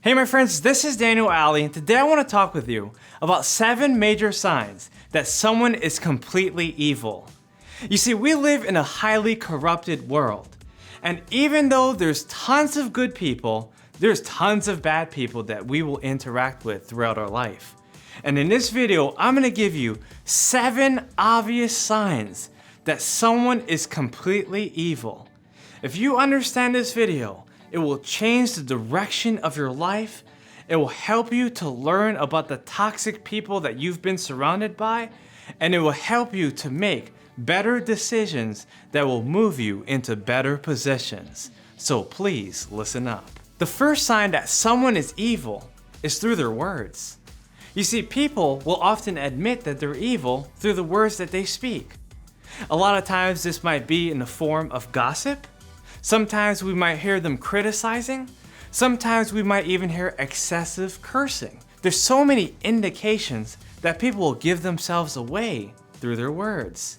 Hey my friends, this is Daniel Aldie, and today I want to talk with you about 7 major signs that someone is completely evil. You see, we live in a highly corrupted world, and even though there's tons of good people, there's tons of bad people that we will interact with throughout our life. And in this video, I'm going to give you 7 obvious signs that someone is completely evil. If you understand this video, it will change the direction of your life. It will help you to learn about the toxic people that you've been surrounded by, and it will help you to make better decisions that will move you into better positions. So please listen up. The first sign that someone is evil is through their words. You see, people will often admit that they're evil through the words that they speak. A lot of times this might be in the form of gossip. Sometimes we might hear them criticizing. Sometimes we might even hear excessive cursing. There's so many indications that people will give themselves away through their words.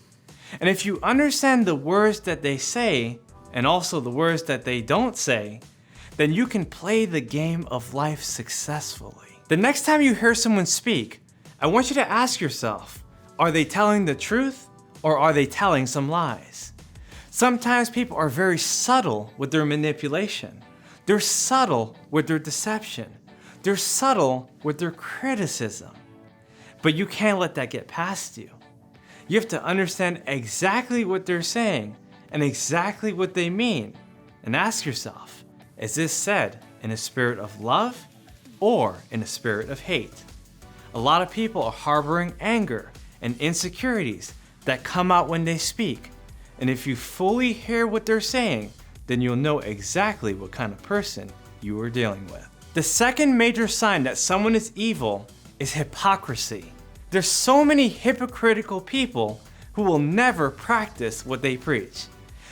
And if you understand the words that they say, and also the words that they don't say, then you can play the game of life successfully. The next time you hear someone speak, I want you to ask yourself, are they telling the truth or are they telling some lies? Sometimes people are very subtle with their manipulation. They're subtle with their deception. They're subtle with their criticism. But you can't let that get past you. You have to understand exactly what they're saying and exactly what they mean. And ask yourself, is this said in a spirit of love or in a spirit of hate? A lot of people are harboring anger and insecurities that come out when they speak. And if you fully hear what they're saying, then you'll know exactly what kind of person you are dealing with. The second major sign that someone is evil is hypocrisy. There's so many hypocritical people who will never practice what they preach.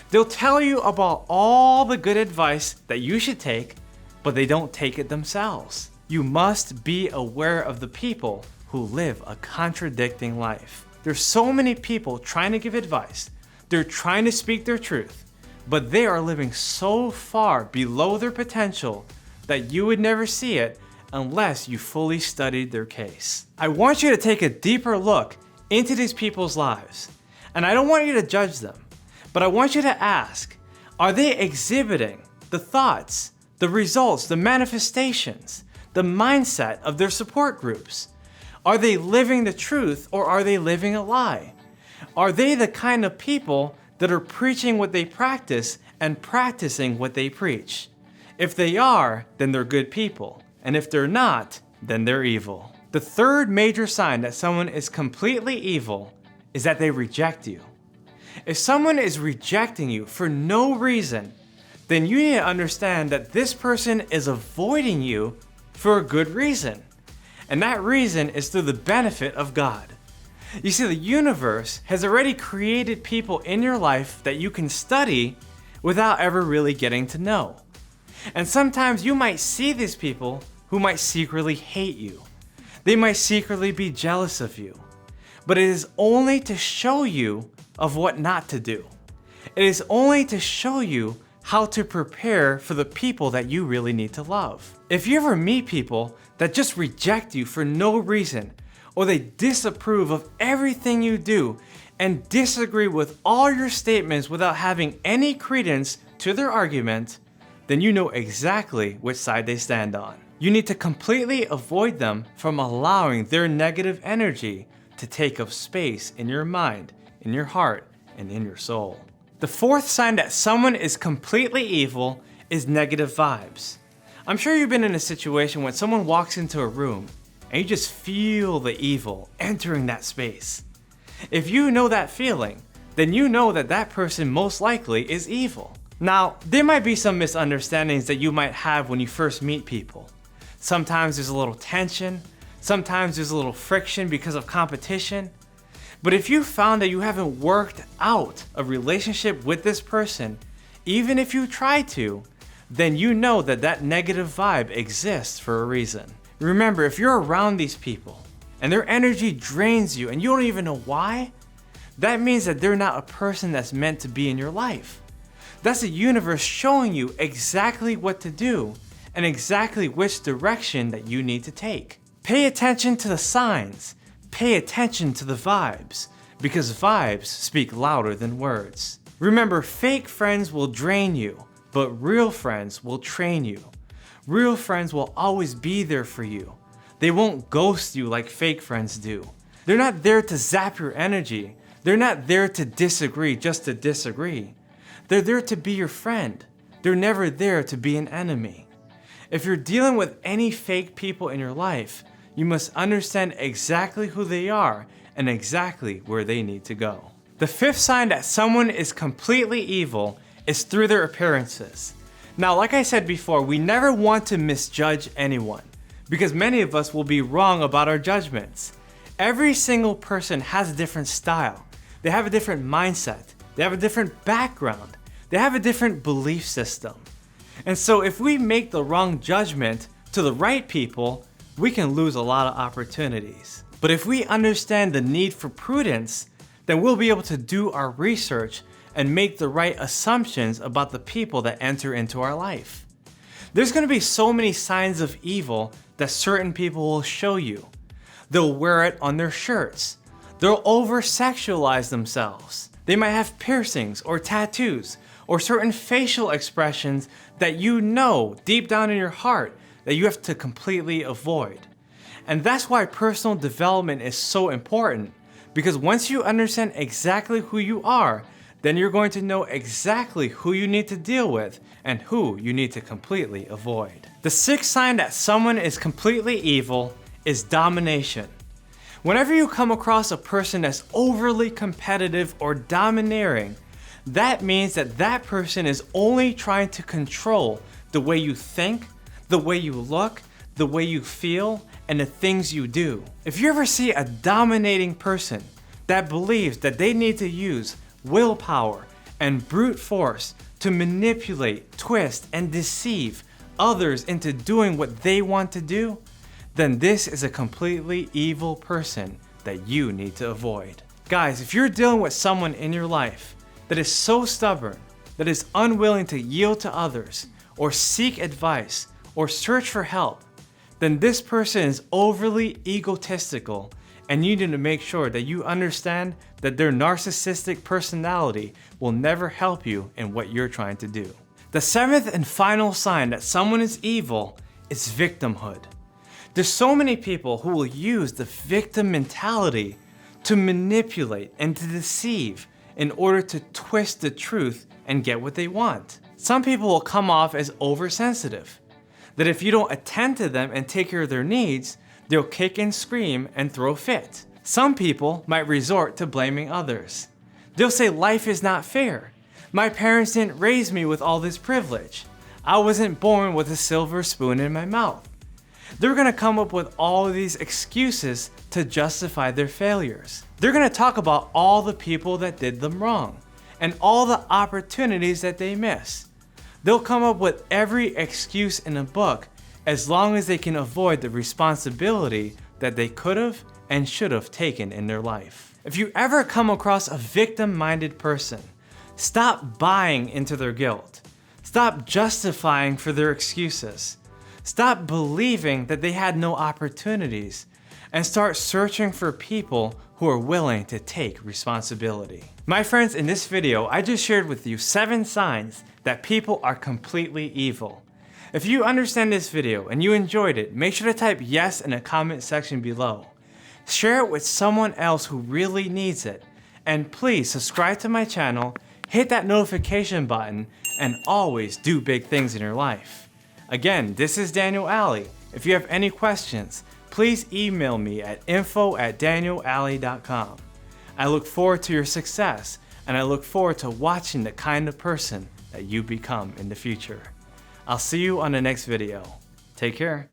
They'll tell you about all the good advice that you should take, but they don't take it themselves. You must be aware of the people who live a contradicting life. There's so many people trying to give advice. They're trying to speak their truth, but they are living so far below their potential that you would never see it unless you fully studied their case. I want you to take a deeper look into these people's lives, and I don't want you to judge them, but I want you to ask, are they exhibiting the thoughts, the results, the manifestations, the mindset of their support groups? Are they living the truth or are they living a lie? Are they the kind of people that are preaching what they practice and practicing what they preach? If they are, then they're good people. And if they're not, then they're evil. The third major sign that someone is completely evil is that they reject you. If someone is rejecting you for no reason, then you need to understand that this person is avoiding you for a good reason. And that reason is through the benefit of God. You see, the universe has already created people in your life that you can study without ever really getting to know. And sometimes you might see these people who might secretly hate you. They might secretly be jealous of you. But it is only to show you of what not to do. It is only to show you how to prepare for the people that you really need to love. If you ever meet people that just reject you for no reason, or they disapprove of everything you do and disagree with all your statements without having any credence to their argument, then you know exactly which side they stand on. You need to completely avoid them from allowing their negative energy to take up space in your mind, in your heart, and in your soul. The fourth sign that someone is completely evil is negative vibes. I'm sure you've been in a situation when someone walks into a room and you just feel the evil entering that space. If you know that feeling, then you know that that person most likely is evil. Now, there might be some misunderstandings that you might have when you first meet people. Sometimes there's a little tension, sometimes there's a little friction because of competition. But if you found that you haven't worked out a relationship with this person, even if you try to, then you know that that negative vibe exists for a reason. Remember, if you're around these people and their energy drains you and you don't even know why, that means that they're not a person that's meant to be in your life. That's the universe showing you exactly what to do and exactly which direction that you need to take. Pay attention to the signs. Pay attention to the vibes, because vibes speak louder than words. Remember, fake friends will drain you, but real friends will train you. Real friends will always be there for you. They won't ghost you like fake friends do. They're not there to zap your energy. They're not there to disagree just to disagree. They're there to be your friend. They're never there to be an enemy. If you're dealing with any fake people in your life, you must understand exactly who they are and exactly where they need to go. The fifth sign that someone is completely evil is through their appearances. Now, like I said before, we never want to misjudge anyone because many of us will be wrong about our judgments. Every single person has a different style. They have a different mindset. They have a different background. They have a different belief system. And so if we make the wrong judgment to the right people, we can lose a lot of opportunities. But if we understand the need for prudence, then we'll be able to do our research and make the right assumptions about the people that enter into our life. There's going to be so many signs of evil that certain people will show you. They'll wear it on their shirts. They'll over-sexualize themselves. They might have piercings or tattoos or certain facial expressions that you know deep down in your heart that you have to completely avoid. And that's why personal development is so important, because once you understand exactly who you are, then you're going to know exactly who you need to deal with and who you need to completely avoid. The sixth sign that someone is completely evil is domination. Whenever you come across a person that's overly competitive or domineering, that means that that person is only trying to control the way you think, the way you look, the way you feel, and the things you do. If you ever see a dominating person that believes that they need to use willpower and brute force to manipulate, twist, and deceive others into doing what they want to do, then this is a completely evil person that you need to avoid. Guys, if you're dealing with someone in your life that is so stubborn, that is unwilling to yield to others, or seek advice, or search for help, then this person is overly egotistical, and you need to make sure that you understand that their narcissistic personality will never help you in what you're trying to do. The seventh and final sign that someone is evil is victimhood. There's so many people who will use the victim mentality to manipulate and to deceive in order to twist the truth and get what they want. Some people will come off as oversensitive, that if you don't attend to them and take care of their needs, they'll kick and scream and throw a fit. Some people might resort to blaming others. They'll say life is not fair. My parents didn't raise me with all this privilege. I wasn't born with a silver spoon in my mouth. They're gonna come up with all of these excuses to justify their failures. They're gonna talk about all the people that did them wrong and all the opportunities that they missed. They'll come up with every excuse in a book as long as they can avoid the responsibility that they could have and should have taken in their life. If you ever come across a victim-minded person, stop buying into their guilt. Stop justifying for their excuses. Stop believing that they had no opportunities and start searching for people who are willing to take responsibility. My friends, in this video, I just shared with you 7 signs that people are completely evil. If you understand this video and you enjoyed it, make sure to type yes in the comment section below. Share it with someone else who really needs it. And please subscribe to my channel, hit that notification button, and always do big things in your life. Again, this is Daniel Aldie. If you have any questions, please email me at info@danielaldie.com. I look forward to your success, and I look forward to watching the kind of person that you become in the future. I'll see you on the next video. Take care.